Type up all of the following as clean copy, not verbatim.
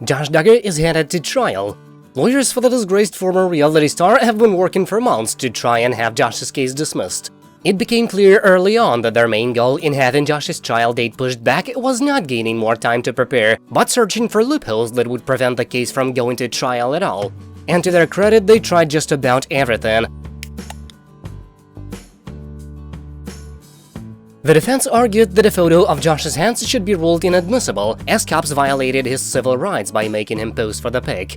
Josh Duggar is headed to trial. Lawyers for the disgraced former reality star have been working for months to try and have Josh's case dismissed. It became clear early on that their main goal in having Josh's trial date pushed back was not gaining more time to prepare, but searching for loopholes that would prevent the case from going to trial at all. And to their credit, they tried just about everything. The defense argued that a photo of Josh's hands should be ruled inadmissible, as cops violated his civil rights by making him pose for the pic.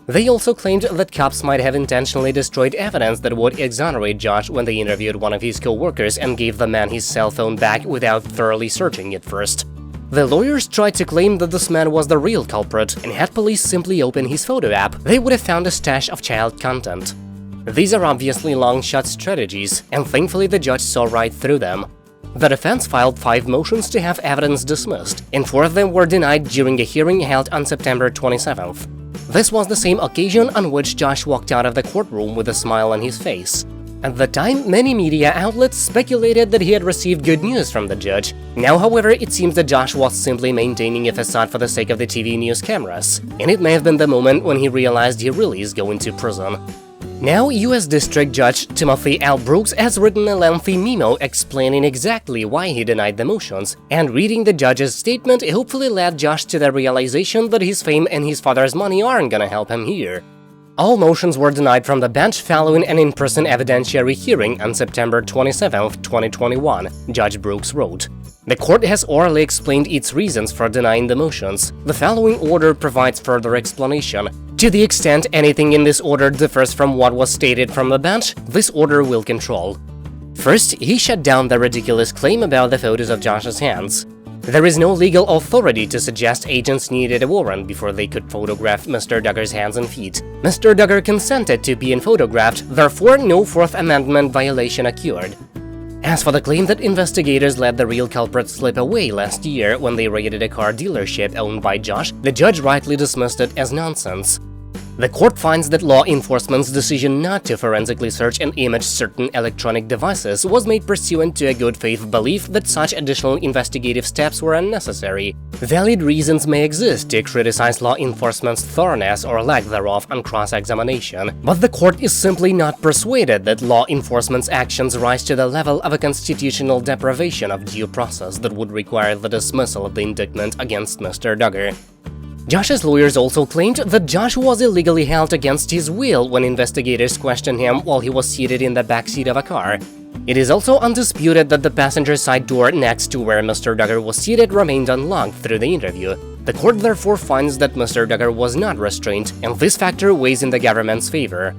They also claimed that cops might have intentionally destroyed evidence that would exonerate Josh when they interviewed one of his co-workers and gave the man his cell phone back without thoroughly searching it first. The lawyers tried to claim that this man was the real culprit, and had police simply opened his photo app, they would have found a stash of child content. These are obviously long-shot strategies, and thankfully the judge saw right through them. The defense filed 5 motions to have evidence dismissed, and 4 of them were denied during a hearing held on September 27th. This was the same occasion on which Josh walked out of the courtroom with a smile on his face. At the time, many media outlets speculated that he had received good news from the judge. Now, however, it seems that Josh was simply maintaining a facade for the sake of the TV news cameras, and it may have been the moment when he realized he really is going to prison. Now, U.S. District Judge Timothy L. Brooks has written a lengthy memo explaining exactly why he denied the motions, and reading the judge's statement hopefully led Josh to the realization that his fame and his father's money aren't gonna help him here. All motions were denied from the bench following an in-person evidentiary hearing on September 27, 2021, Judge Brooks wrote. The court has orally explained its reasons for denying the motions. The following order provides further explanation. To the extent anything in this order differs from what was stated from the bench, this order will control. First, he shut down the ridiculous claim about the photos of Josh's hands. There is no legal authority to suggest agents needed a warrant before they could photograph Mr. Duggar's hands and feet. Mr. Duggar consented to being photographed, therefore no Fourth Amendment violation occurred. As for the claim that investigators let the real culprit slip away last year when they raided a car dealership owned by Josh, the judge rightly dismissed it as nonsense. The court finds that law enforcement's decision not to forensically search and image certain electronic devices was made pursuant to a good faith belief that such additional investigative steps were unnecessary. Valid reasons may exist to criticize law enforcement's thoroughness or lack thereof on cross-examination, but the court is simply not persuaded that law enforcement's actions rise to the level of a constitutional deprivation of due process that would require the dismissal of the indictment against Mr. Duggar. Josh's lawyers also claimed that Josh was illegally held against his will when investigators questioned him while he was seated in the backseat of a car. It is also undisputed that the passenger side door next to where Mr. Duggar was seated remained unlocked through the interview. The court therefore finds that Mr. Duggar was not restrained, and this factor weighs in the government's favor.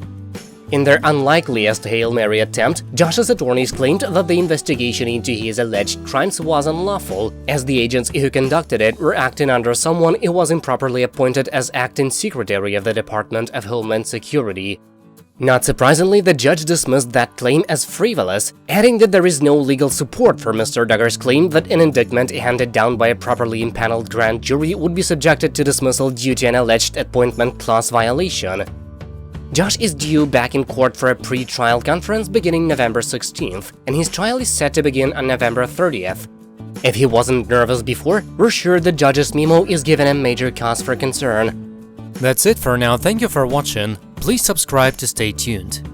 In their unlikeliest Hail Mary attempt, Josh's attorneys claimed that the investigation into his alleged crimes was unlawful, as the agents who conducted it were acting under someone who was improperly appointed as acting secretary of the Department of Homeland Security. Not surprisingly, the judge dismissed that claim as frivolous, adding that there is no legal support for Mr. Duggar's claim that an indictment handed down by a properly impaneled grand jury would be subjected to dismissal due to an alleged appointment clause violation. Josh is due back in court for a pre-trial conference beginning November 16th, and his trial is set to begin on November 30th. If he wasn't nervous before, we're sure the judge's memo is giving him major cause for concern. That's it for now, thank you for watching, please subscribe to stay tuned.